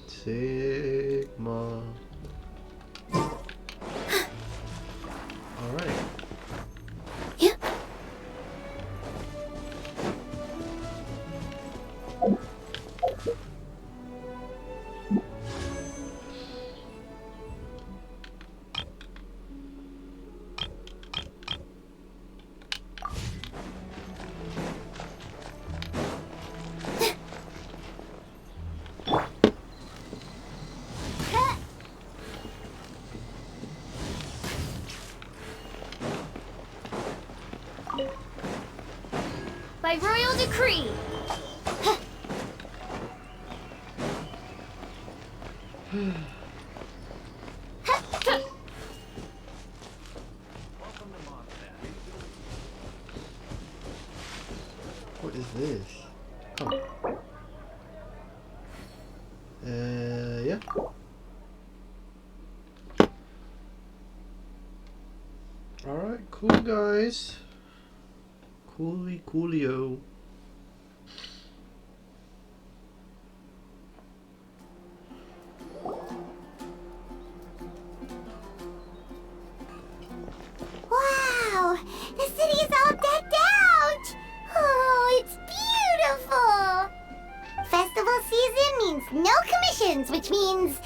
Sigma. Alright. Yeah. By royal decree. What is this? Come. Yeah. Alright, cool guys. Coolio. Wow! The city is all decked out! Oh, it's beautiful! Festival season means no commissions, which means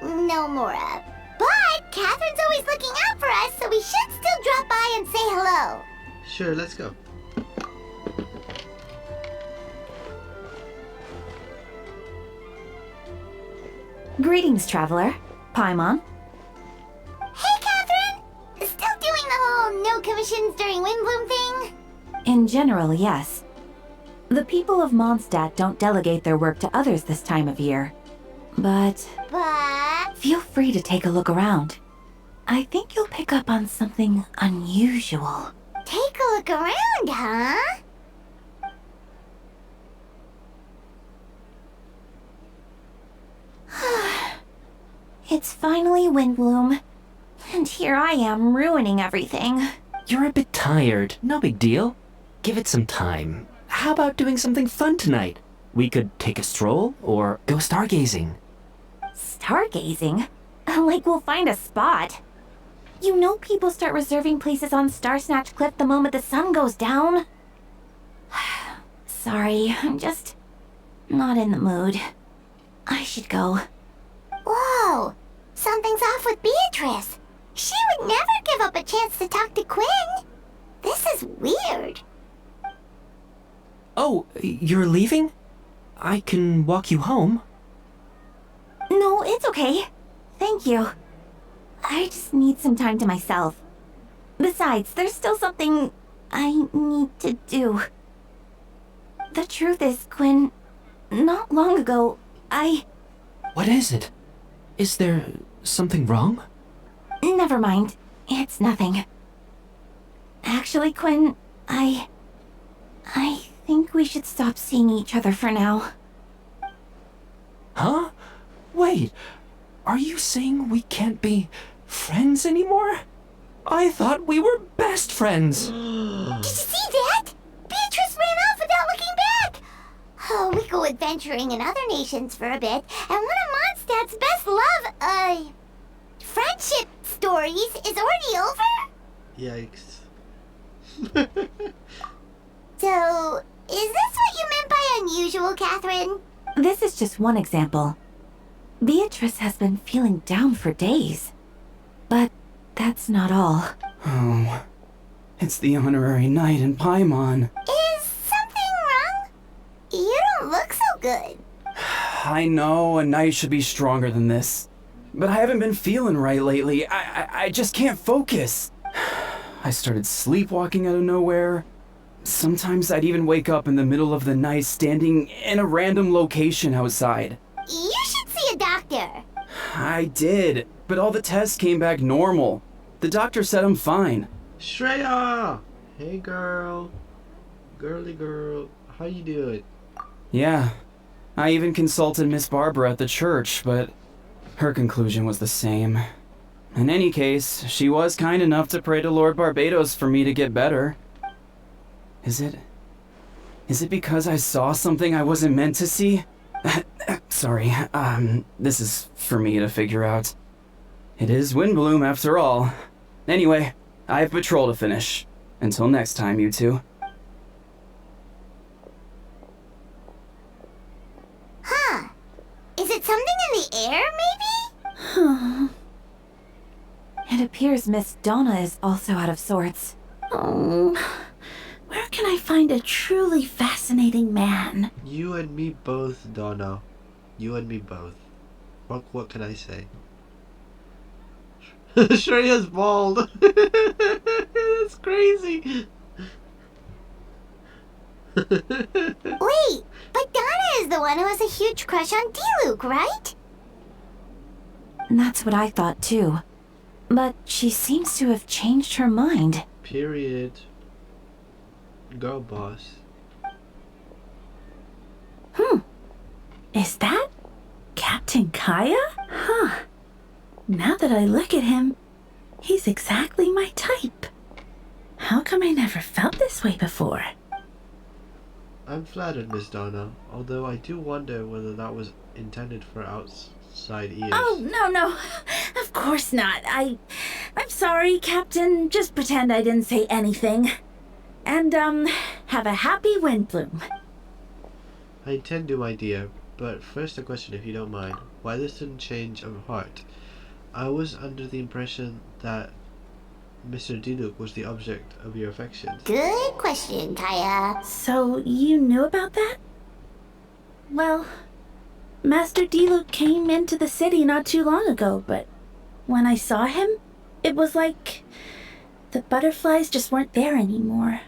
no Mora. But Catherine's always looking out for us, so we should still drop by and say hello. Sure, let's go. Greetings, traveler. Paimon. Hey, Catherine! Still doing the whole no commissions during Windbloom thing? In general, yes. The people of Mondstadt don't delegate their work to others this time of year. But But... feel free to take a look around. I think you'll pick up on something unusual. Take a look around, huh? It's finally Windbloom. And here I am ruining everything. You're a bit tired. No big deal. Give it some time. How about doing something fun tonight? We could take a stroll or go stargazing. Stargazing? Like we'll find a spot. You know people start reserving places on Starsnatch Cliff the moment the sun goes down. Sorry, I'm just not in the mood. I should go. Whoa! Something's off with Beatrice. She would never give up a chance to talk to Quinn. This is weird. Oh, you're leaving? I can walk you home. No, it's okay. Thank you. I just need some time to myself. Besides, there's still something I need to do. The truth is, Quinn, not long ago, What is it? Is there something wrong? Never mind. It's nothing. Actually, Quinn, I think we should stop seeing each other for now. Huh? Wait, are you saying we can't be friends anymore? I thought we were best friends. Did you see that? Beatrice ran off without looking back. Oh, we go adventuring in other nations for a bit, and one of Mondstadt's best friendship stories is already over? Yikes. So, is this what you meant by unusual, Catherine? This is just one example. Beatrice has been feeling down for days. But that's not all. Oh, it's the honorary knight in Paimon. Is something wrong? You don't look so good. I know a knight should be stronger than this, but I haven't been feeling right lately. I just can't focus. I started sleepwalking out of nowhere. Sometimes I'd even wake up in the middle of the night standing in a random location outside. You should see a doctor. I did, but all the tests came back normal. The doctor said I'm fine. Shreya! Hey girl. Girly girl. How you doing? Yeah, I even consulted Miss Barbara at the church, but her conclusion was the same. In any case, she was kind enough to pray to Lord Barbados for me to get better. Is it because I saw something I wasn't meant to see? Sorry, this is for me to figure out. It is Windbloom after all. Anyway, I have patrol to finish. Until next time, you two. Huh. Is it something in the air, maybe? It appears Miss Donna is also out of sorts. Oh, where can I find a truly fascinating man? You and me both, Donna. You and me both. What can I say? Shreya's bald. That's crazy. Wait, but Donna is the one who has a huge crush on Diluc, right? That's what I thought too. But she seems to have changed her mind. Period. Girl boss. Is that Captain Kaya? Huh. Now that I look at him, he's exactly my type. How come I never felt this way before? I'm flattered, Miss Donna, although I do wonder whether that was intended for outside ears. Oh, no. Of course not. I'm sorry, Captain. Just pretend I didn't say anything. And, have a happy Windbloom. I intend to, my dear, but first a question if you don't mind. Why this sudden change of heart? I was under the impression that Mr. Diluc was the object of your affections. Good question, Kaya. So, you knew about that? Well, Master Diluc came into the city not too long ago, but when I saw him, it was like the butterflies just weren't there anymore.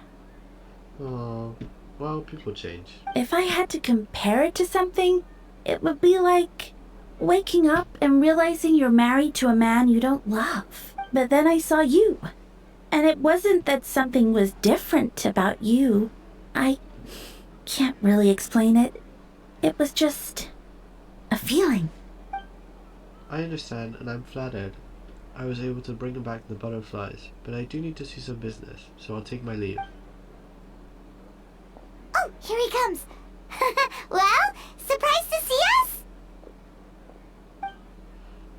Oh, well, people change. If I had to compare it to something, it would be like waking up and realizing you're married to a man you don't love. But then I saw you, and it wasn't that something was different about you. I can't really explain it. It was just a feeling. I understand, and I'm flattered. I was able to bring back the butterflies, but I do need to see some business, so I'll take my leave. Oh, here he comes. Well, surprised to see us?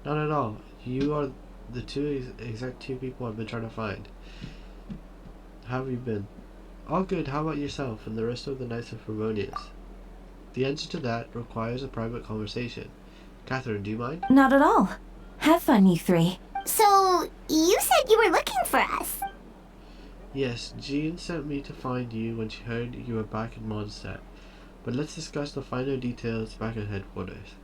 Not at all. You are the exact two people I've been trying to find. How have you been? All good. How about yourself and the rest of the Knights of Harmonious? The answer to that requires a private conversation. Catherine, do you mind? Not at all. Have fun, you three. So, you said you were looking for us. Yes, Jean sent me to find you when she heard you were back in Mondstadt. But let's discuss the finer details back at headquarters.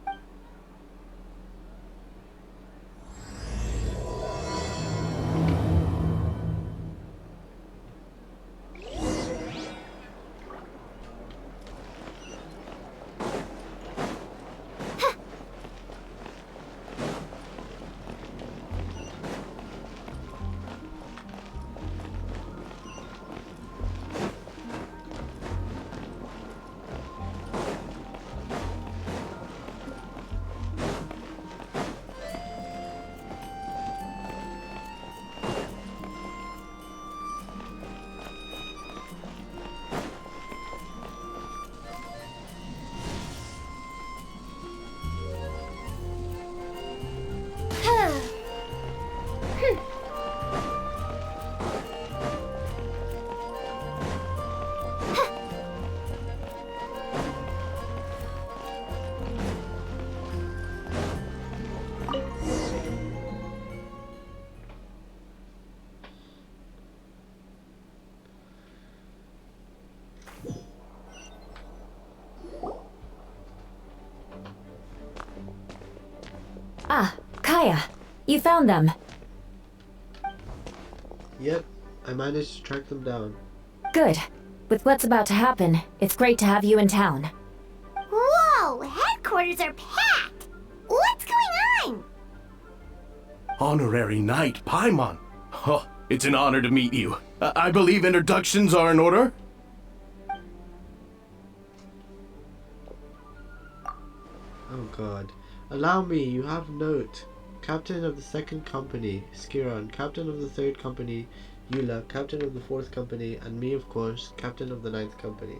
Ah, Kaya. You found them. Yep, I managed to track them down. Good. With what's about to happen, it's great to have you in town. Whoa, headquarters are packed. What's going on? Honorary Knight Paimon. Oh, it's an honor to meet you. I believe introductions are in order? Oh god. Allow me, you have note. Captain of the 2nd Company, Skiron. Captain of the 3rd Company, Eula. Captain of the 4th Company, and me, of course, Captain of the 9th Company.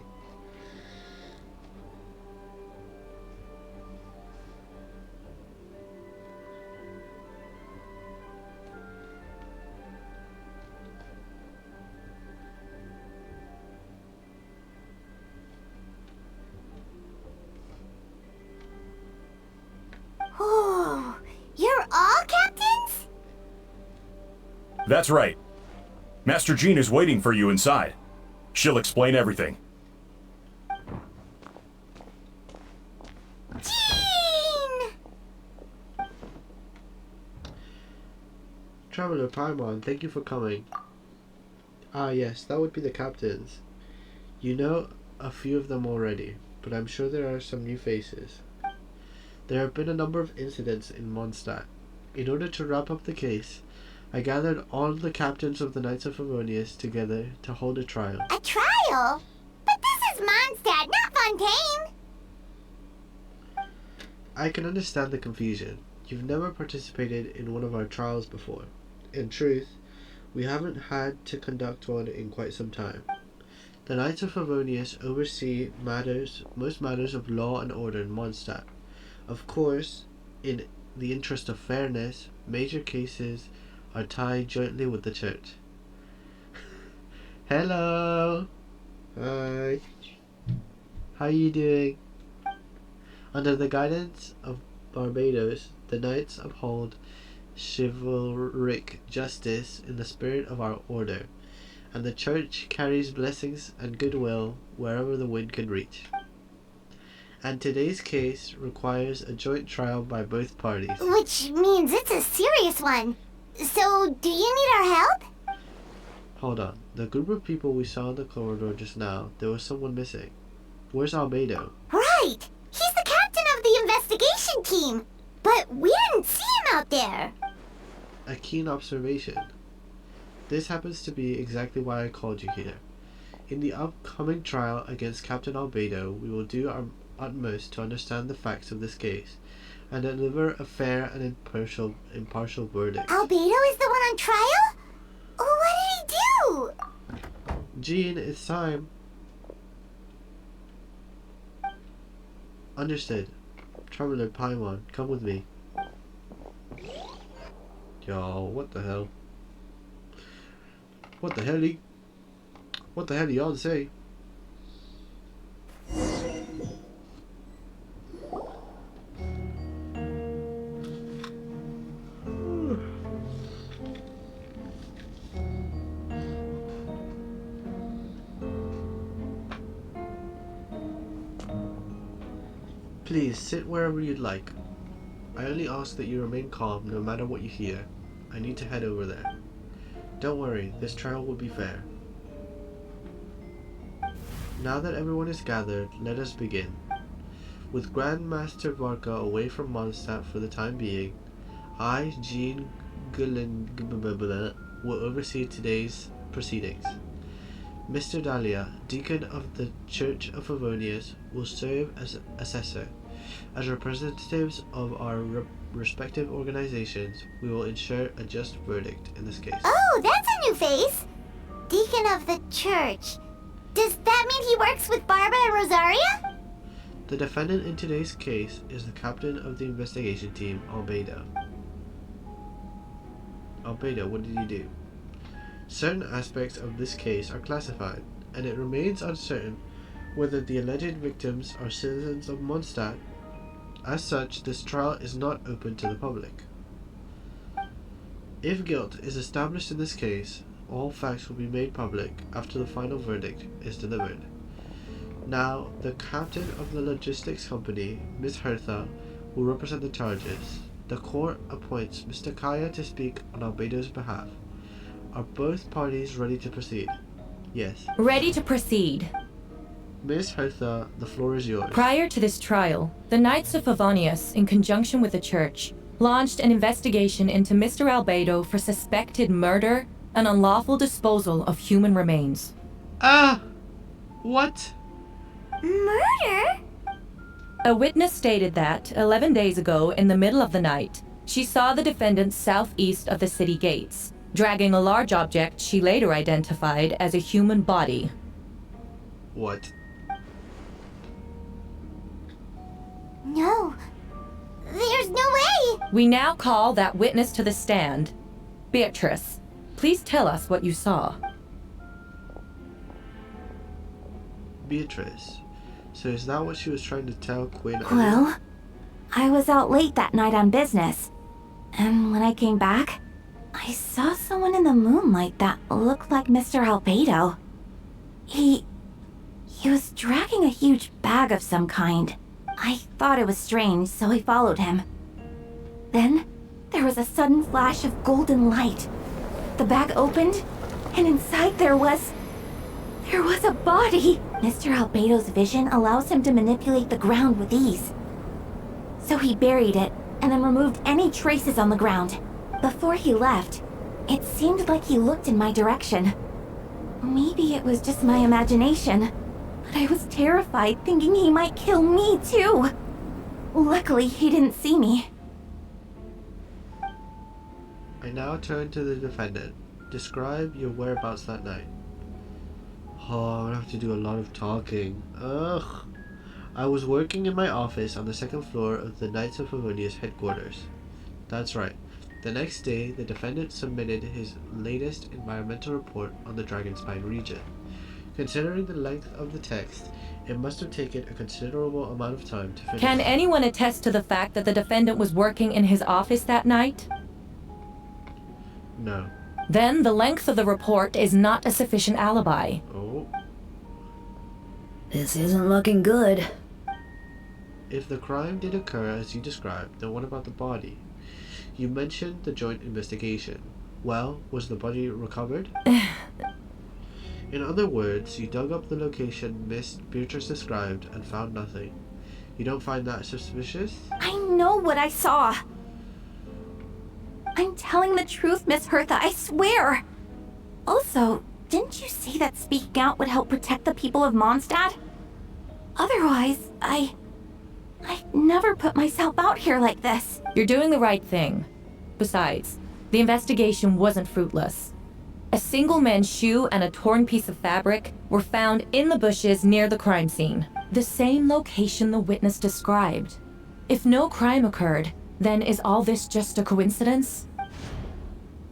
That's right. Master Jean is waiting for you inside. She'll explain everything. Jean! Traveler Paimon, thank you for coming. Ah yes, that would be the captains. You know a few of them already, but I'm sure there are some new faces. There have been a number of incidents in Mondstadt. In order to wrap up the case, I gathered all the captains of the Knights of Favonius together to hold a trial. A trial? But this is Mondstadt, not Fontaine! I can understand the confusion. You've never participated in one of our trials before. In truth, we haven't had to conduct one in quite some time. The Knights of Favonius oversee most matters of law and order in Mondstadt. Of course, in the interest of fairness, major cases are tied jointly with the church. Hello! Hi. How are you doing? Under the guidance of Barbados, the Knights uphold chivalric justice in the spirit of our order, and the church carries blessings and goodwill wherever the wind can reach. And today's case requires a joint trial by both parties. Which means it's a serious one. So, do you need our help? Hold on. The group of people we saw in the corridor just now, there was someone missing. Where's Albedo? Right! He's the captain of the investigation team! But we didn't see him out there! A keen observation. This happens to be exactly why I called you here. In the upcoming trial against Captain Albedo, we will do our utmost to understand the facts of this case and deliver a fair and impartial verdict. Albedo is the one on trial? What did he do? Jean, it's time. Understood. Traveler Paimon, come with me. Yo, what the hell? What the hell y'all say? Please, sit wherever you'd like. I only ask that you remain calm no matter what you hear. I need to head over there. Don't worry, this trial will be fair. Now that everyone is gathered, let us begin. With Grand Master Varka away from Mondstadt for the time being, I, Jean Gullen, will oversee today's proceedings. Mr. Dahlia, Deacon of the Church of Favonius, will serve as assessor. As representatives of our respective organizations, we will ensure a just verdict in this case. Oh, that's a new face! Deacon of the church. Does that mean he works with Barbara and Rosaria? The defendant in today's case is the captain of the investigation team, Albedo. Albedo, what did you do? Certain aspects of this case are classified, and it remains uncertain whether the alleged victims are citizens of Mondstadt. As such, this trial is not open to the public. If guilt is established in this case, all facts will be made public after the final verdict is delivered. Now, the captain of the logistics company, Miss Hertha, will represent the charges. The court appoints Mr. Kaya to speak on Albedo's behalf. Are both parties ready to proceed? Yes. Ready to proceed. Miss Hertha, the floor is yours. Prior to this trial, the Knights of Favonius, in conjunction with the church, launched an investigation into Mr. Albedo for suspected murder and unlawful disposal of human remains. What? Murder? A witness stated that, 11 days ago, in the middle of the night, she saw the defendant southeast of the city gates, dragging a large object she later identified as a human body. What? No. There's no way! We now call that witness to the stand. Beatrice, please tell us what you saw. Beatrice. So is that what she was trying to tell Quinn? Well, I was out late that night on business. And when I came back, I I saw someone in the moonlight that looked like Mr. Albedo. He was dragging a huge bag of some kind. I thought it was strange, so I followed him. Then, there was a sudden flash of golden light. The bag opened, and inside there was a body! Mr. Albedo's vision allows him to manipulate the ground with ease. So he buried it, and then removed any traces on the ground. Before he left, it seemed like he looked in my direction. Maybe it was just my imagination, but I was terrified thinking he might kill me too. Luckily, he didn't see me. I now turn to the defendant. Describe your whereabouts that night. Oh, I'm gonna have to do a lot of talking. Ugh. I was working in my office on the second floor of the Knights of Favonius headquarters. That's right. The next day, the defendant submitted his latest environmental report on the Dragonspine region. Considering the length of the text, it must have taken a considerable amount of time to finish. Can anyone attest to the fact that the defendant was working in his office that night? No. Then the length of the report is not a sufficient alibi. Oh. This isn't looking good. If the crime did occur as you described, then what about the body? You mentioned the joint investigation. Well, was the body recovered? In other words, you dug up the location Miss Beatrice described and found nothing. You don't find that suspicious? I know what I saw. I'm telling the truth, Miss Hertha, I swear. Also, didn't you say that speaking out would help protect the people of Mondstadt? Otherwise, I'd never put myself out here like this. You're doing the right thing. Besides, the investigation wasn't fruitless. A single men's shoe and a torn piece of fabric were found in the bushes near the crime scene, the same location the witness described. If no crime occurred, then is all this just a coincidence?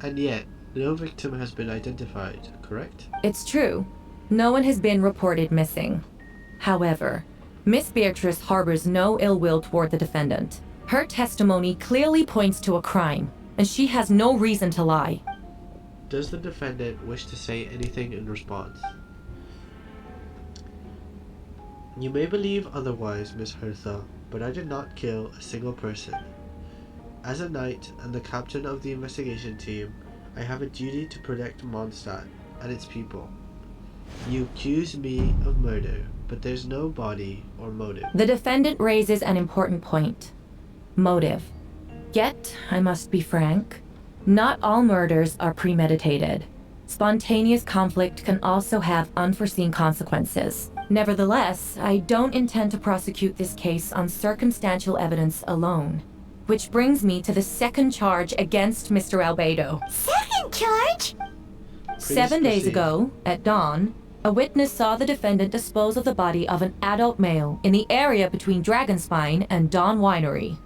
And yet, no victim has been identified, correct? It's true. No one has been reported missing. However, Miss Beatrice harbors no ill will toward the defendant. Her testimony clearly points to a crime, and she has no reason to lie. Does the defendant wish to say anything in response? You may believe otherwise, Miss Hertha, but I did not kill a single person. As a knight and the captain of the investigation team, I have a duty to protect Mondstadt and its people. You accuse me of murder, but there's no body or motive. The defendant raises an important point. Motive. Yet, I must be frank, not all murders are premeditated. Spontaneous conflict can also have unforeseen consequences. Nevertheless, I don't intend to prosecute this case on circumstantial evidence alone. Which brings me to the second charge against Mr. Albedo. Second charge? 7 days proceed. ago, at dawn, a witness saw the defendant dispose of the body of an adult male in the area between Dragonspine and Dawn Winery.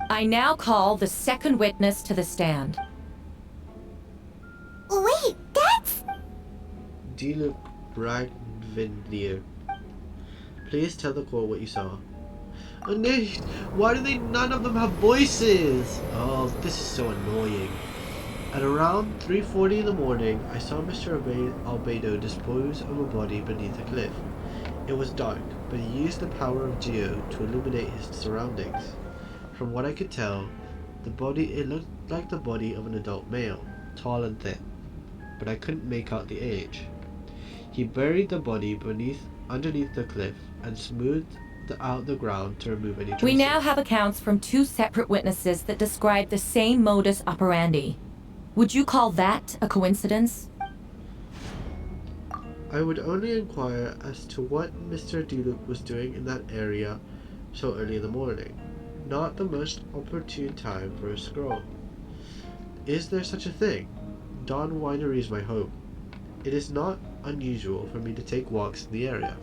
I now call the second witness to the stand. Wait, that's... Diluk Bragvindir. Please tell the court what you saw. Oh, no, why do none of them have voices? Oh, this is so annoying. At around 3:40 in the morning, I saw Mr. Albedo dispose of a body beneath a cliff. It was dark, but he used the power of Geo to illuminate his surroundings. From what I could tell, it looked like the body of an adult male, tall and thin, but I couldn't make out the age. He buried the body underneath the cliff and smoothed out the ground to remove any traces. We now have accounts from two separate witnesses that describe the same modus operandi. Would you call that a coincidence? I would only inquire as to what Mr. Diluk was doing in that area so early in the morning. Not the most opportune time for a scroll. Is there such a thing? Dawn Winery is my home. It is not unusual for me to take walks in the area.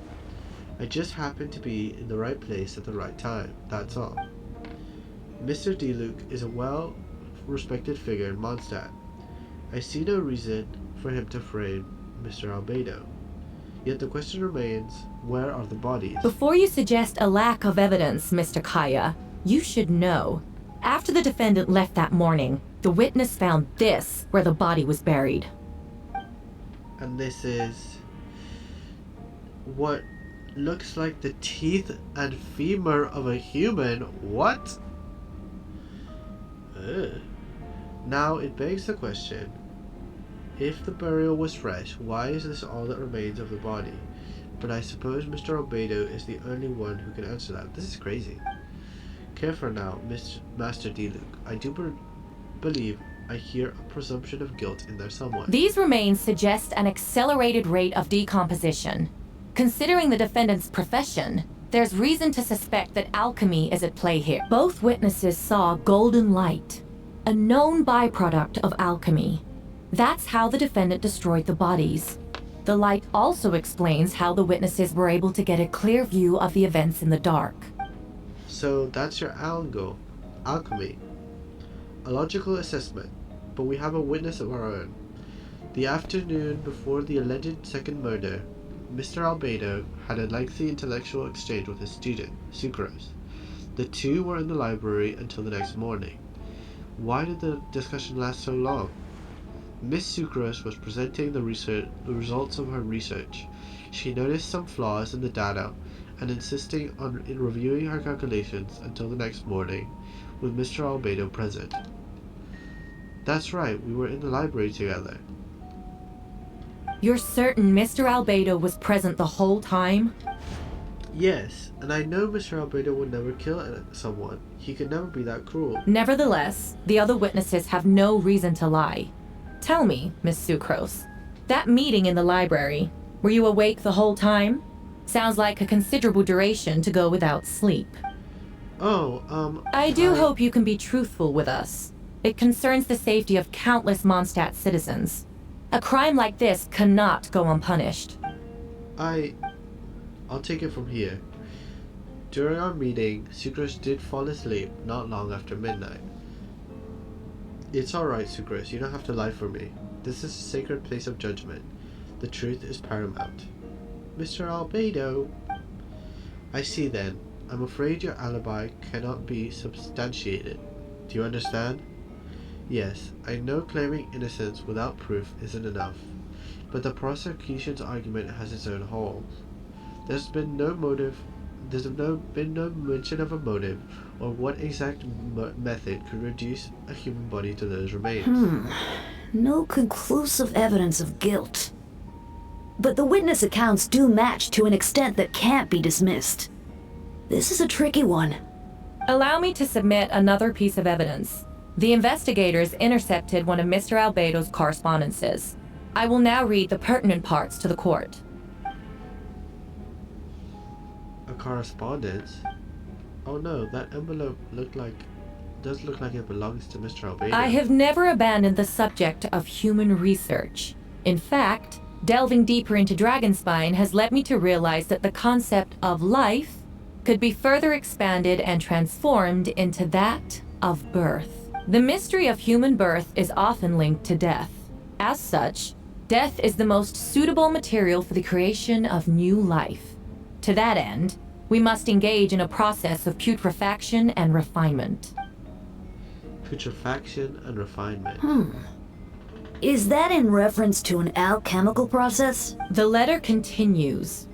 I just happen to be in the right place at the right time, that's all. Mr. Diluk is a well-respected figure in Mondstadt. I see no reason for him to frame Mr. Albedo. Yet the question remains, where are the bodies? Before you suggest a lack of evidence, Mr. Kaya, you should know. After the defendant left that morning, The witness found this where the body was buried. And this is what looks like the teeth and femur of a human. What? Ugh. Now it begs the question, if the burial was fresh, why is this all that remains of the body? But I suppose Mr. Albedo is the only one who can answer that. This is crazy. Careful now, Master D-Luke. I do believe I hear a presumption of guilt in there somewhere. These remains suggest an accelerated rate of decomposition. Considering the defendant's profession, there's reason to suspect that alchemy is at play here. Both witnesses saw golden light, a known byproduct of alchemy. That's how the defendant destroyed the bodies. The light also explains how the witnesses were able to get a clear view of the events in the dark. So that's your angle. Alchemy. A logical assessment, but we have a witness of our own. The afternoon before the alleged second murder, Mr. Albedo had a lengthy intellectual exchange with his student, Sucrose. The two were in the library until the next morning. Why did the discussion last so long? Miss Sucrose was presenting the results of her research. She noticed some flaws in the data and insisting on reviewing her calculations until the next morning with Mr. Albedo present. That's right, we were in the library together. You're certain Mr. Albedo was present the whole time? Yes, and I know Mr. Albedo would never kill someone. He could never be that cruel. Nevertheless, the other witnesses have no reason to lie. Tell me, Miss Sucrose, that meeting in the library, were you awake the whole time? Sounds like a considerable duration to go without sleep. I do hope you can be truthful with us. It concerns the safety of countless Mondstadt citizens. A crime like this cannot go unpunished. I'll take it from here. During our meeting, Sucrose did fall asleep not long after midnight. It's alright, Sucrose, you don't have to lie for me. This is a sacred place of judgment. The truth is paramount. Mr. Albedo. I see then. I'm afraid your alibi cannot be substantiated. Do you understand? Yes, I know claiming innocence without proof isn't enough, but the prosecution's argument has its own holes. There's been no mention of a motive, or what exact method could reduce a human body to those remains. No conclusive evidence of guilt. But the witness accounts do match to an extent that can't be dismissed. This is a tricky one. Allow me to submit another piece of evidence. The investigators intercepted one of Mr. Albedo's correspondences. I will now read the pertinent parts to the court. A correspondence? Oh no, that envelope does look like it belongs to Mr. Albedo. I have never abandoned the subject of human research. In fact, delving deeper into Dragonspine has led me to realize that the concept of life could be further expanded and transformed into that of birth. The mystery of human birth is often linked to death. As such, death is the most suitable material for the creation of new life. To that end, we must engage in a process of putrefaction and refinement. Putrefaction and refinement. Is that in reference to an alchemical process? The letter continues.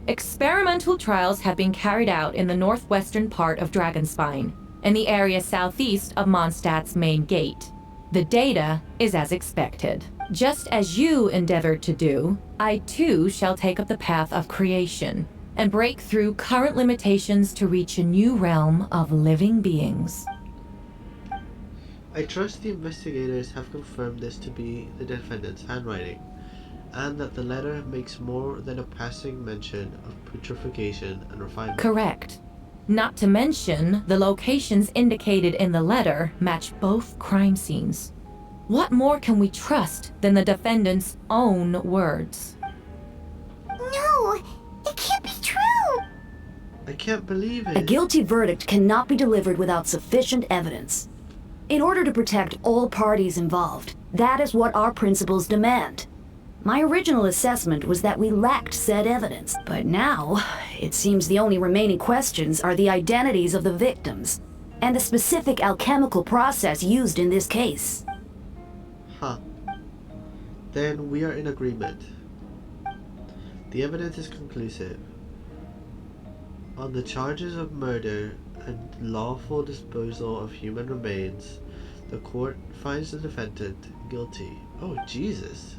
Experimental trials have been carried out in the northwestern part of Dragonspine, in the area southeast of Mondstadt's main gate. The data is as expected. Just as you endeavored to do, I too shall take up the path of creation and break through current limitations to reach a new realm of living beings. I trust the investigators have confirmed this to be the defendant's handwriting, and that the letter makes more than a passing mention of putrefaction and refinement. Correct. Not to mention, the locations indicated in the letter match both crime scenes. What more can we trust than the defendant's own words? No, it can't be true. I can't believe it. A guilty verdict cannot be delivered without sufficient evidence. In order to protect all parties involved, that is what our principles demand. My original assessment was that we lacked said evidence, but now, it seems the only remaining questions are the identities of the victims. and the specific alchemical process used in this case. Huh. Then we are in agreement. The evidence is conclusive. On the charges of murder and lawful disposal of human remains, the court finds the defendant guilty. Oh, Jesus.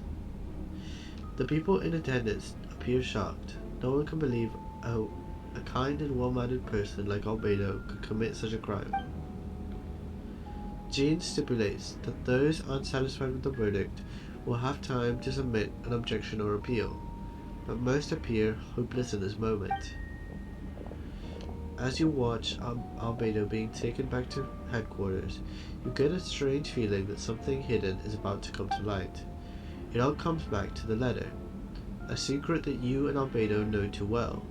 The people in attendance appear shocked. No one can believe a kind and well-mannered person like Albedo could commit such a crime. Jean stipulates that those unsatisfied with the verdict will have time to submit an objection or appeal, but most appear hopeless in this moment. As you watch Albedo being taken back to headquarters, you get a strange feeling that something hidden is about to come to light. It all comes back to the letter, a secret that you and Albedo know too well,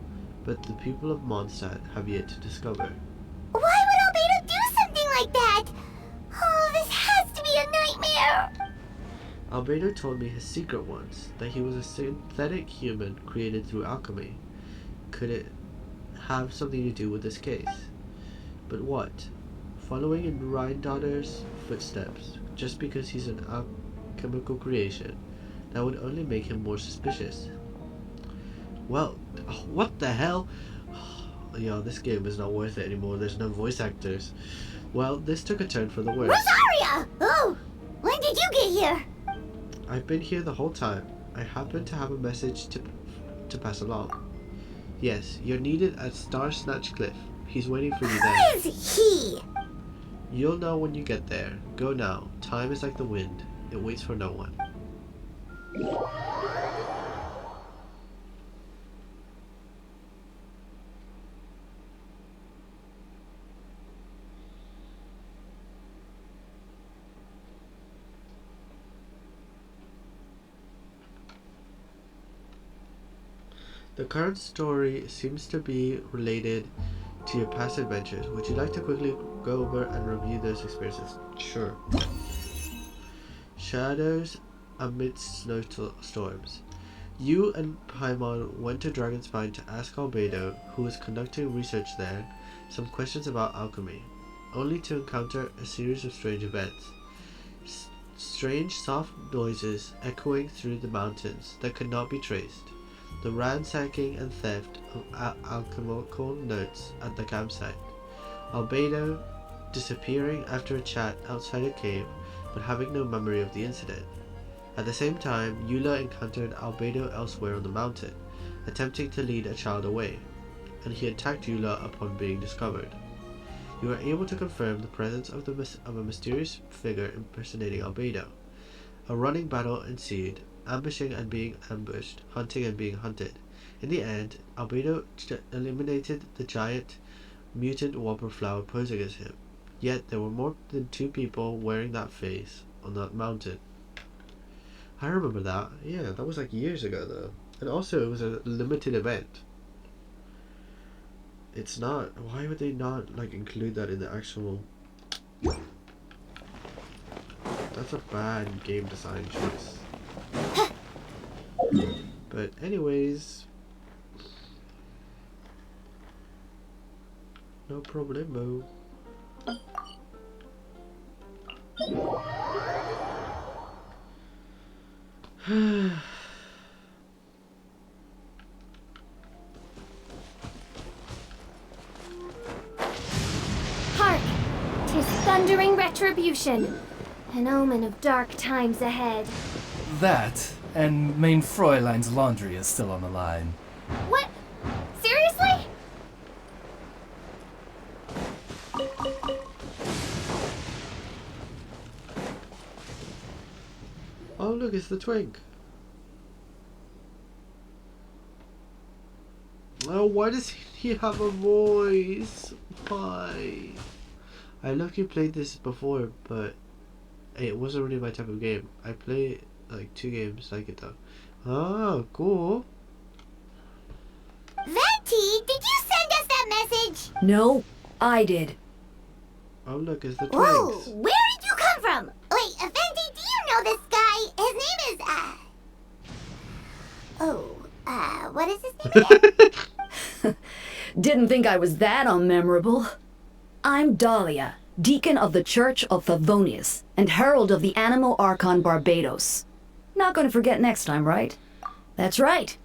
but the people of Mondstadt have yet to discover. Why would Albedo do something like that? Oh, this has to be a nightmare! Albedo told me his secret once, that he was a synthetic human created through alchemy. Could it have something to do with this case? But what? Following in Rhindaughter's footsteps, just because he's an alchemical creation, that would only make him more suspicious. Well, what the hell? Yo, this game is not worth it anymore. There's no voice actors. Well, this took a turn for the worse. Rosaria! Oh, when did you get here? I've been here the whole time. I happen to have a message to pass along. Yes, you're needed at Star Snatch Cliff. He's waiting for you there. Who is he? You'll know when you get there. Go now. Time is like the wind. It waits for no one. The current story seems to be related to your past adventures. Would you like to quickly go over and review those experiences? Sure. Shadows amidst snowstorms. You and Paimon went to Dragonspine to ask Albedo, who was conducting research there, some questions about alchemy, only to encounter a series of strange events. Strange soft noises echoing through the mountains that could not be traced. The ransacking and theft of alchemical notes at the campsite. Albedo disappearing after a chat outside a cave, but having no memory of the incident. At the same time, Eula encountered Albedo elsewhere on the mountain, attempting to lead a child away, and he attacked Eula upon being discovered. You were able to confirm the presence of a mysterious figure impersonating Albedo. A running battle ensued, ambushing and being ambushed, hunting and being hunted. In the end, Albedo eliminated the giant mutant wallflower posing as him. Yet there were more than 2 people wearing that face on that mountain. I remember that. Yeah, that was like years ago though. And also it was a limited event. It's not. Why would they not like include that in the actual... That's a bad game design choice. But anyways, no problemo. Hark! 'Tis thundering retribution, an omen of dark times ahead. That, and main Fräulein's laundry is still on the line. What? Seriously? Oh look, it's the twink. Oh, why does he have a voice? Why? I look, you played this before, but it wasn't really my type of game. I play like 2 games like it though. Oh, cool. Venti, did you send us that message? No, I did. Oh look, it's the Whoa, twinks. where did you come from? Wait, Venti, do you know this guy? His name is, what is his name again? Didn't think I was that unmemorable. I'm Dahlia, Deacon of the Church of Favonius, and Herald of the Animo Archon Barbados. Not gonna forget next time, right? That's right.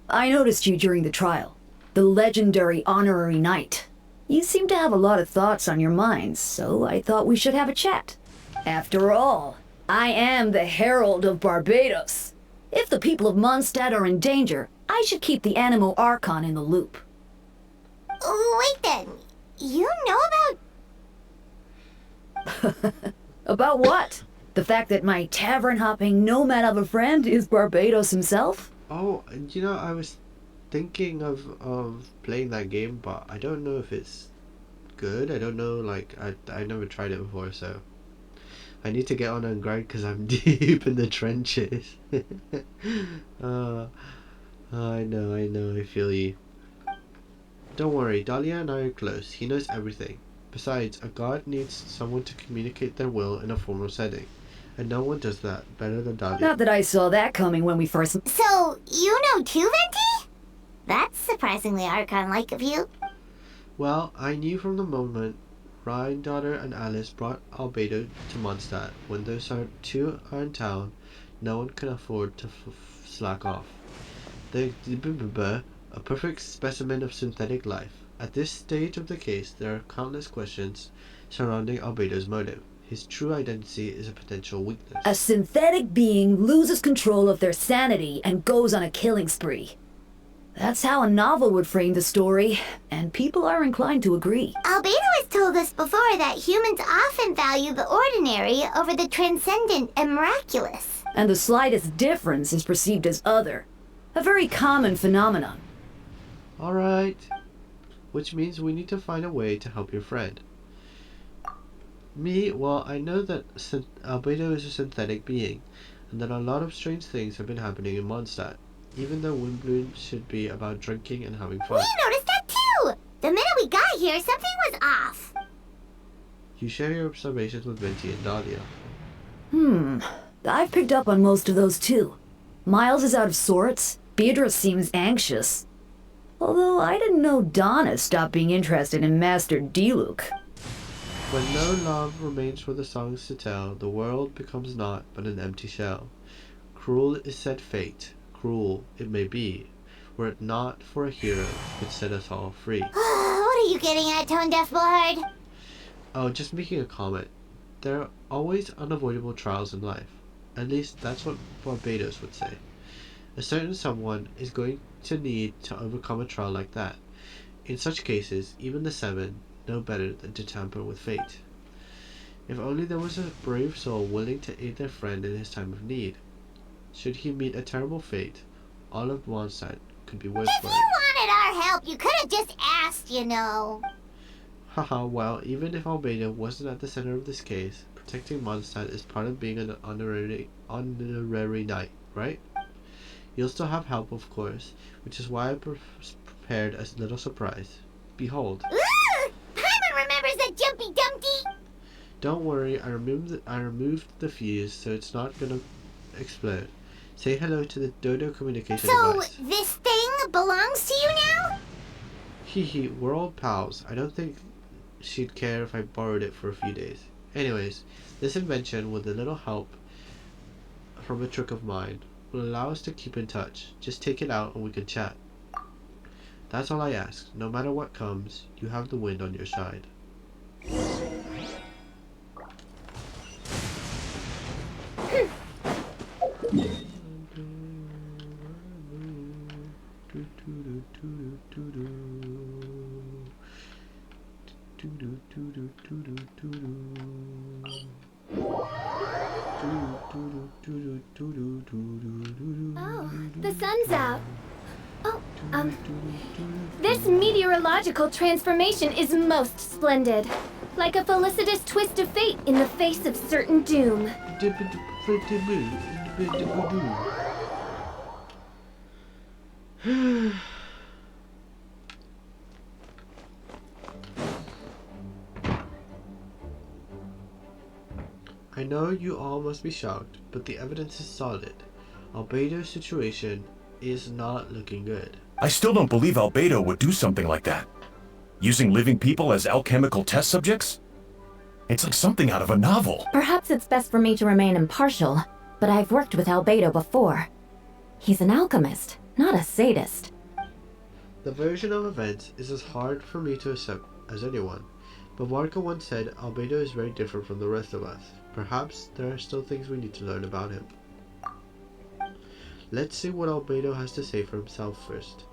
I noticed you during the trial. The legendary honorary knight. You seem to have a lot of thoughts on your minds, so I thought we should have a chat. After all, I am the Herald of Barbados. If the people of Mondstadt are in danger, I should keep the Animo Archon in the loop. Wait then, you know about... About what? The fact that my tavern-hopping nomad of a friend is Barbados himself? Oh, you know, I was thinking of playing that game, but I don't know if it's good. I don't know, like, I never tried it before, so I need to get on and grind because I'm deep in the trenches. I know, I feel you. Don't worry, Dahlia and I are close. He knows everything. Besides, a god needs someone to communicate their will in a formal setting, and no one does that better than Dahlia. Not that I saw that coming when we first... So, you know too, Venti? That's surprisingly Archon-like of you. Well, I knew from the moment Ryan, daughter, and Alice brought Albedo to Mondstadt. When those two are in town, no one can afford to slack off. They're a perfect specimen of synthetic life. At this stage of the case, there are countless questions surrounding Albedo's motive. His true identity is a potential weakness. A synthetic being loses control of their sanity and goes on a killing spree. That's how a novel would frame the story, and people are inclined to agree. Albedo has told us before that humans often value the ordinary over the transcendent and miraculous. And the slightest difference is perceived as other. A very common phenomenon. Alright. Which means we need to find a way to help your friend. Me, well, I know that Albedo is a synthetic being, and that a lot of strange things have been happening in Mondstadt, even though Windbloom should be about drinking and having fun. We noticed that too! The minute we got here, something was off. You share your observations with Venti and Dahlia. I've picked up on most of those too. Miles is out of sorts. Beatrice seems anxious. Although I didn't know Donna stopped being interested in Master Diluc. When no love remains for the songs to tell, the world becomes naught but an empty shell. Cruel is said fate, cruel it may be, were it not for a hero could set us all free. What are you getting at, Tone Deaf Bullard? Oh, just making a comment. There are always unavoidable trials in life. At least that's what Barbados would say. A certain someone is going to need to overcome a trial like that. In such cases, even the Seven know better than to tamper with fate. If only there was a brave soul willing to aid their friend in his time of need. Should he meet a terrible fate, all of Mondstadt could be worse for it. If you wanted our help, you could have just asked, you know. Haha, well, even if Albedo wasn't at the center of this case, protecting Mondstadt is part of being an honorary knight, right? You'll still have help, of course, which is why I prepared a little surprise. Behold. Ooh! Paimon remembers that Jumpy Dumpty! Don't worry, I removed the fuse so it's not gonna explode. Say hello to the Dodo communication device. So, this thing belongs to you now? Hee, we're all pals. I don't think she'd care if I borrowed it for a few days. Anyways, this invention, with a little help from a trick of mine, will allow us to keep in touch. Just take it out and we can chat. That's all I ask. No matter what comes, you have the wind on your side. Oh, the sun's out. Oh, this meteorological transformation is most splendid. Like a felicitous twist of fate in the face of certain doom. I know you all must be shocked, but the evidence is solid. Albedo's situation is not looking good. I still don't believe Albedo would do something like that. Using living people as alchemical test subjects? It's like something out of a novel. Perhaps it's best for me to remain impartial, but I've worked with Albedo before. He's an alchemist, not a sadist. The version of events is as hard for me to accept as anyone, but Marco once said Albedo is very different from the rest of us. Perhaps there are still things we need to learn about him. Let's see what Albedo has to say for himself first.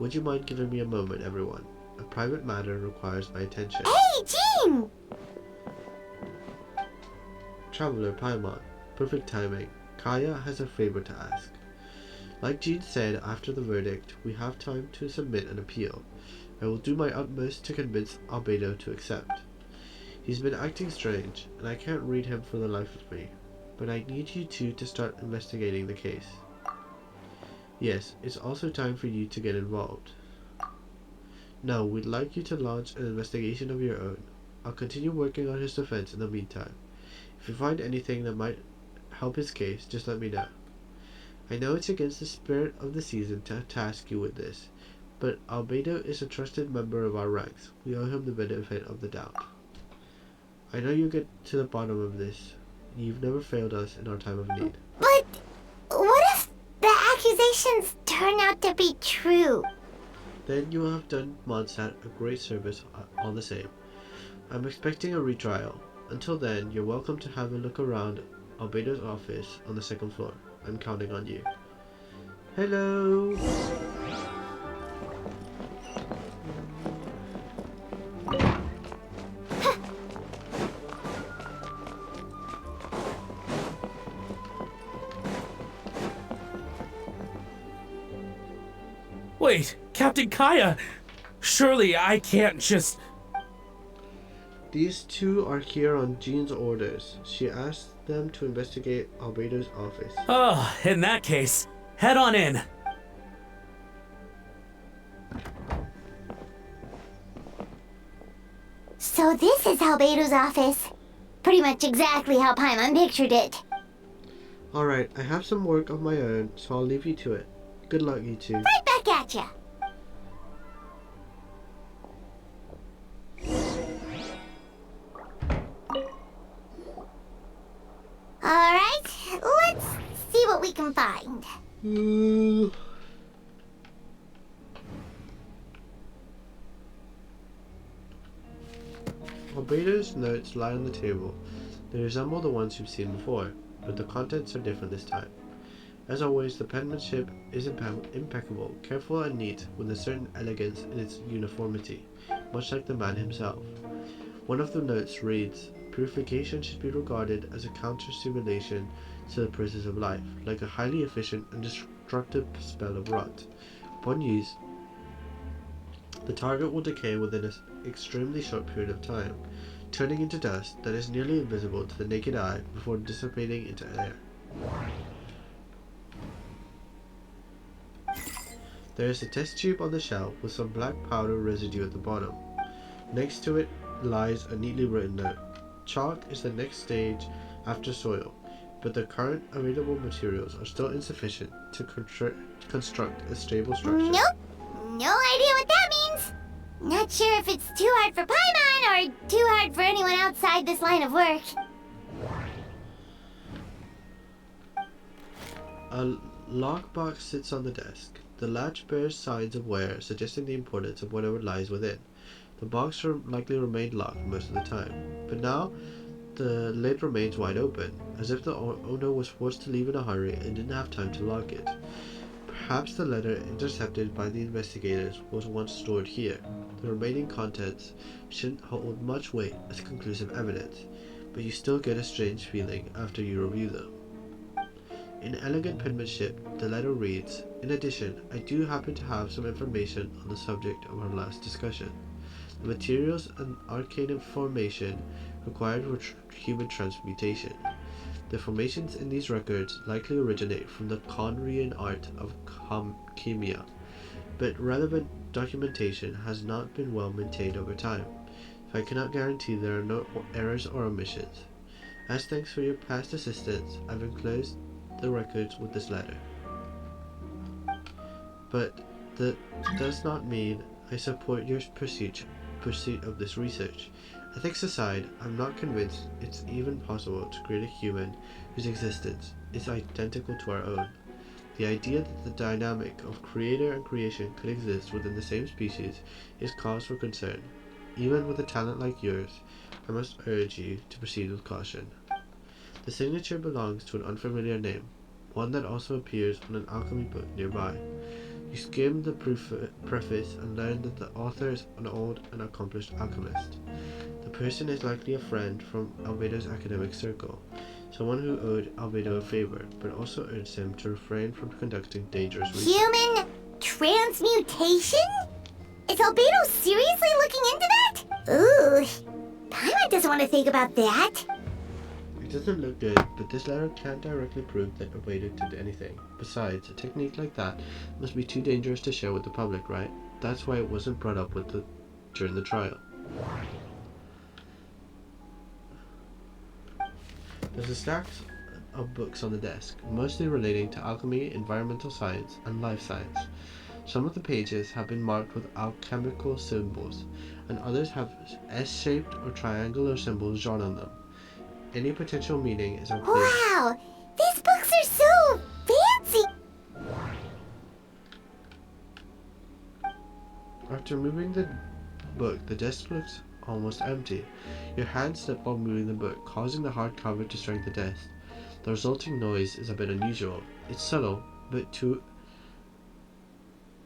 Would you mind giving me a moment, everyone? A private matter requires my attention. Hey, Jean! Traveler Paimon, perfect timing. Kaya has a favor to ask. Like Jean said after the verdict, we have time to submit an appeal. I will do my utmost to convince Albedo to accept. He's been acting strange, and I can't read him for the life of me, but I need you two to start investigating the case. Yes, it's also time for you to get involved. No, we'd like you to launch an investigation of your own. I'll continue working on his defense in the meantime. If you find anything that might help his case, just let me know. I know it's against the spirit of the season to task you with this, but Albedo is a trusted member of our ranks. We owe him the benefit of the doubt. I know you'll get to the bottom of this. You've never failed us in our time of need. But what if the accusations turn out to be true? Then you will have done Mondstadt a great service all the same. I'm expecting a retrial. Until then, you're welcome to have a look around Albedo's office on the second floor. I'm counting on you. Hello! Wait, Captain Kaya! Surely I can't just... These two are here on Jean's orders. She asked them to investigate Albedo's office. Oh, in that case, head on in. So this is Albedo's office. Pretty much exactly how Paimon pictured it. Alright, I have some work of my own, so I'll leave you to it. Good luck, you two. Right back at ya. Alright, let's see what we can find. Albedo's notes lie on the table. They resemble the ones you've seen before, but the contents are different this time. As always, the penmanship is impeccable, careful and neat, with a certain elegance in its uniformity, much like the man himself. One of the notes reads, "Purification should be regarded as a counter-stimulation to the process of life, like a highly efficient and destructive spell of rot. Upon use, the target will decay within an extremely short period of time, turning into dust that is nearly invisible to the naked eye before dissipating into air." There is a test tube on the shelf with some black powder residue at the bottom. Next to it lies a neatly written note. Chalk is the next stage after soil, but the current available materials are still insufficient to construct a stable structure. Nope, no idea what that means. Not sure if it's too hard for Paimon or too hard for anyone outside this line of work. A lockbox sits on the desk. The latch bears signs of wear, suggesting the importance of whatever lies within. The box likely remained locked most of the time, but now the lid remains wide open, as if the owner was forced to leave in a hurry and didn't have time to lock it. Perhaps the letter intercepted by the investigators was once stored here. The remaining contents shouldn't hold much weight as conclusive evidence, but you still get a strange feeling after you review them. In elegant penmanship, the letter reads, "In addition, I do happen to have some information on the subject of our last discussion. The materials and arcane formation required for human transmutation. The formations in these records likely originate from the Conrian art of chemia, but relevant documentation has not been well maintained over time. So I cannot guarantee there are no errors or omissions. As thanks for your past assistance, I've enclosed the records with this letter. But that does not mean I support your pursuit pursuit of this research. Ethics aside, I'm not convinced it's even possible to create a human whose existence is identical to our own. The idea that the dynamic of creator and creation could exist within the same species is cause for concern. Even with a talent like yours, I must urge you to proceed with caution. The signature belongs to an unfamiliar name, one that also appears on an alchemy book nearby. You skim the preface and learn that the author is an old and accomplished alchemist. The person is likely a friend from Albedo's academic circle, someone who owed Albedo a favor, but also urged him to refrain from conducting dangerous research. Human transmutation? Is Albedo seriously looking into that? Ooh, Paimon doesn't want to think about that. It doesn't look good, but this letter can't directly prove that Albedo did anything. Besides, a technique like that must be too dangerous to share with the public, right? That's why it wasn't brought up during the trial. There's a stack of books on the desk, mostly relating to alchemy, environmental science, and life science. Some of the pages have been marked with alchemical symbols, and others have S-shaped or triangular symbols drawn on them. Any potential meaning is unclear. Wow, these books are so fancy. After moving the book, the desk looks almost empty. Your hand slip while moving the book, causing the hard cover to strike the desk. The resulting noise is a bit unusual. It's subtle, but to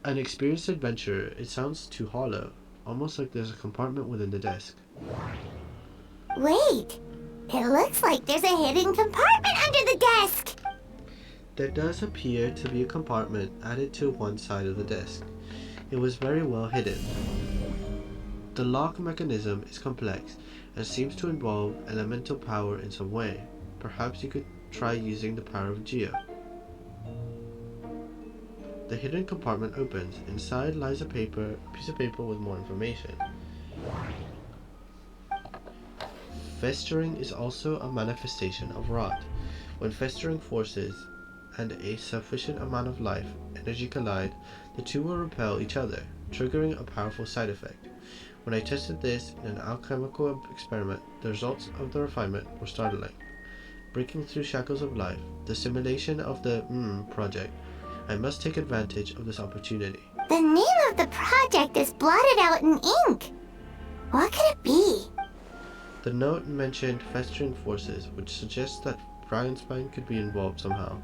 an experienced adventurer, it sounds too hollow, almost like there's a compartment within the desk. Wait, it looks like there's a hidden compartment under the desk. There does appear to be a compartment added to one side of the desk. It was very well hidden. The lock mechanism is complex and seems to involve elemental power in some way. Perhaps you could try using the power of Geo. The hidden compartment opens. Inside lies a piece of paper with more information. Festering is also a manifestation of rot. When festering forces and a sufficient amount of life energy collide, the two will repel each other, triggering a powerful side effect. When I tested this in an alchemical experiment, the results of the refinement were startling. Breaking through shackles of life, the simulation of the project, I must take advantage of this opportunity. The name of the project is blotted out in ink. What could it be? The note mentioned festering forces, which suggests that Dragonspine could be involved somehow.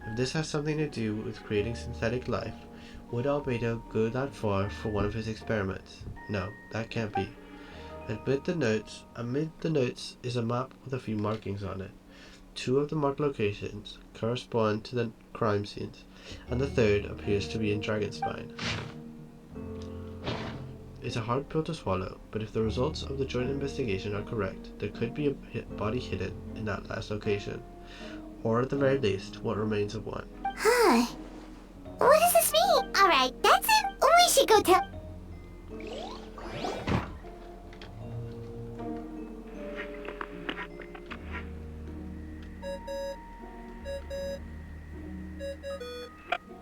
If this has something to do with creating synthetic life, would Albedo go that far for one of his experiments? No, that can't be. Amid the notes is a map with a few markings on it. 2 of the marked locations correspond to the crime scenes, and the third appears to be in Dragonspine. It's a hard pill to swallow, but if the results of the joint investigation are correct, there could be a body hidden in that last location. Or at the very least, what remains of one. Huh. What does this mean? Alright, that's it. We should go tell...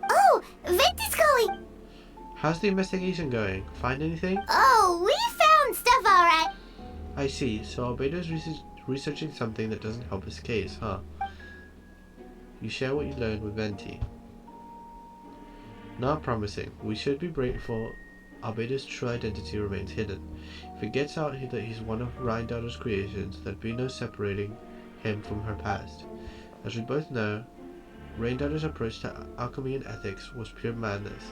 Oh, Vent is calling. How's the investigation going? Find anything? Oh, we found stuff alright. I see, so Albedo's researching something that doesn't help his case, huh? You share what you learned with Venti. Not promising. We should be grateful Albedo's true identity remains hidden. If it gets out that he's one of Rhindaughter's creations, there'd be no separating him from her past. As we both know, Rhindaughter's approach to alchemy and ethics was pure madness,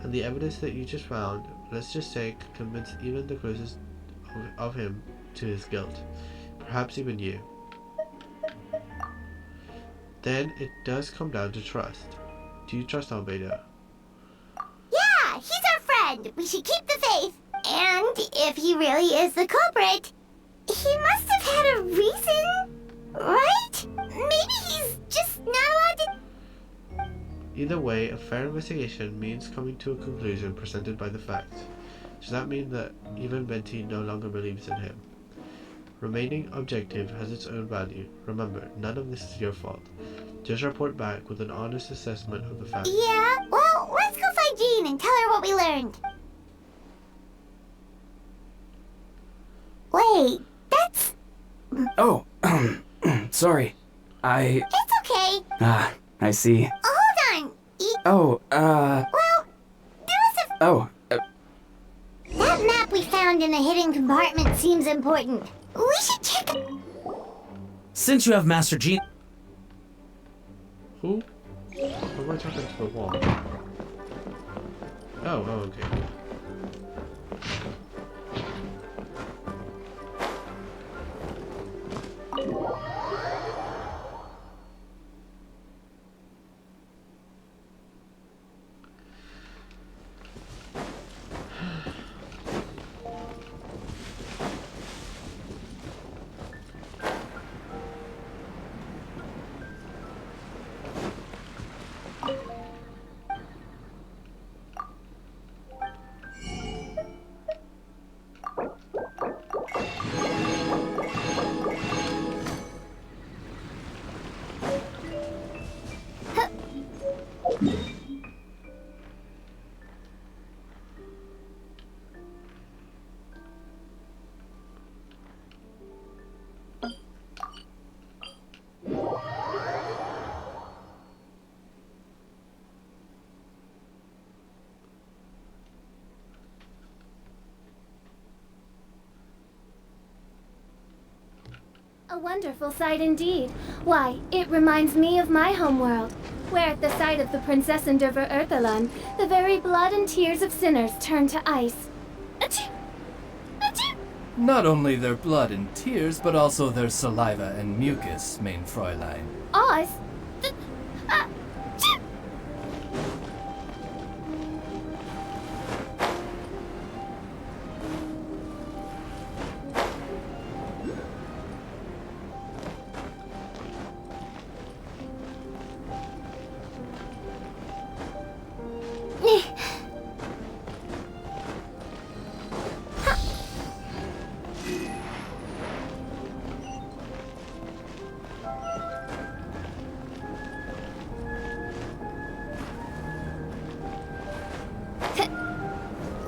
and the evidence that you just found, let's just say, could convince even the closest of him to his guilt. Perhaps even you. Then it does come down to trust. Do you trust Albedo? Yeah, he's our friend. We should keep the faith. And if he really is the culprit, he must have had a reason, right? Maybe he's just not allowed to... Either way, a fair investigation means coming to a conclusion presented by the facts. Does that mean that even Venti no longer believes in him? Remaining objective has its own value. Remember, none of this is your fault. Just report back with an honest assessment of the facts. Yeah, well, let's go find Jean and tell her what we learned. Wait, that's... Oh, sorry. It's okay. I see. Hold on. Oh, Well, there was a... oh, That map we found in a hidden compartment seems important. We should check it. Since you have Master Jean. Who? Or am I talking to the wall? Oh, okay. A wonderful sight indeed. Why, it reminds me of my homeworld, where at the sight of the Princess Endeavor Earthalan, the very blood and tears of sinners turn to ice. Achoo! Achoo! Not only their blood and tears, but also their saliva and mucus, main Fräulein. Oz?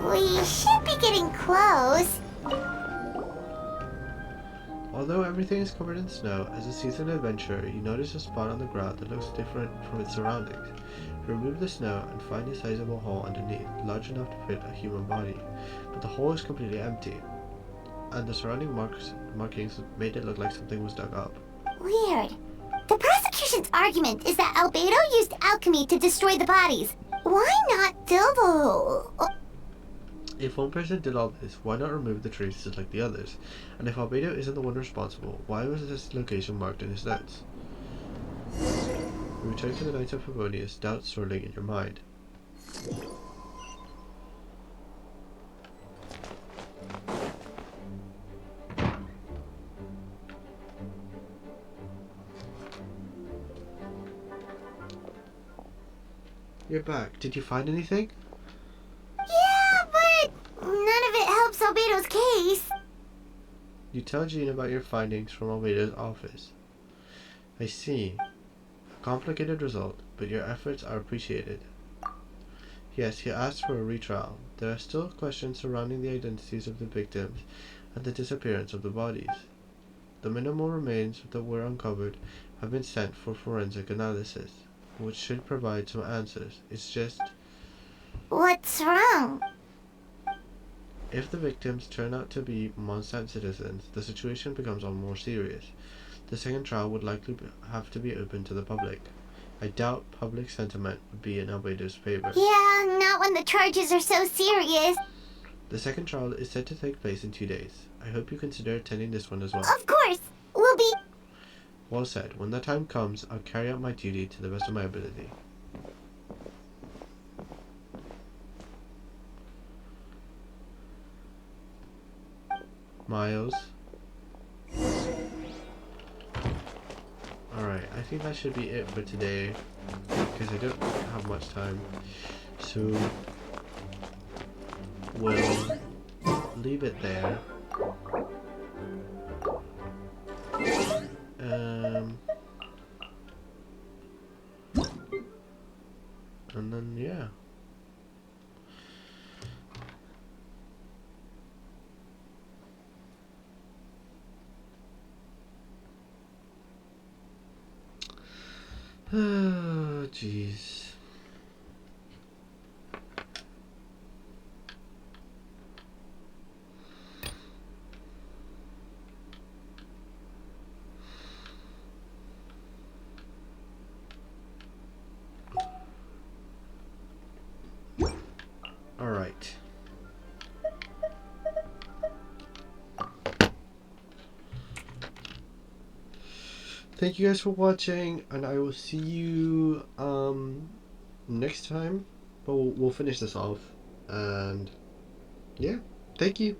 We should be getting close. Although everything is covered in snow, as a seasoned adventurer, you notice a spot on the ground that looks different from its surroundings. You remove the snow and find a sizable hole underneath, large enough to fit a human body, but the hole is completely empty, and the surrounding markings made it look like something was dug up. Weird. The prosecution's argument is that Albedo used alchemy to destroy the bodies. Why not fill the hole? If one person did all this, why not remove the traces like the others? And if Albedo isn't the one responsible, why was this location marked in his notes? You return to the Knights of Favonius, doubts swirling in your mind. You're back. Did you find anything? Yeah, but none of it helps Albedo's case. You tell Jean about your findings from Albedo's office. I see. A complicated result, but your efforts are appreciated. Yes, he asked for a retrial. There are still questions surrounding the identities of the victims and the disappearance of the bodies. The minimal remains that were uncovered have been sent for forensic analysis, which should provide some answers. It's just... What's wrong? If the victims turn out to be Mondstadt citizens, the situation becomes all more serious. The second trial would likely have to be open to the public. I doubt public sentiment would be in Albedo's favor. Yeah, not when the charges are so serious. The second trial is set to take place in 2 days. I hope you consider attending this one as well. Of course, we'll be... Well said. When the time comes, I'll carry out my duty to the best of my ability. Miles. Alright, I think that should be it for today, because I don't have much time. So, we'll leave it there. And then, yeah. Oh, jeez. All right. Thank you guys for watching, and I will see you next time. But we'll finish this off, and yeah, thank you.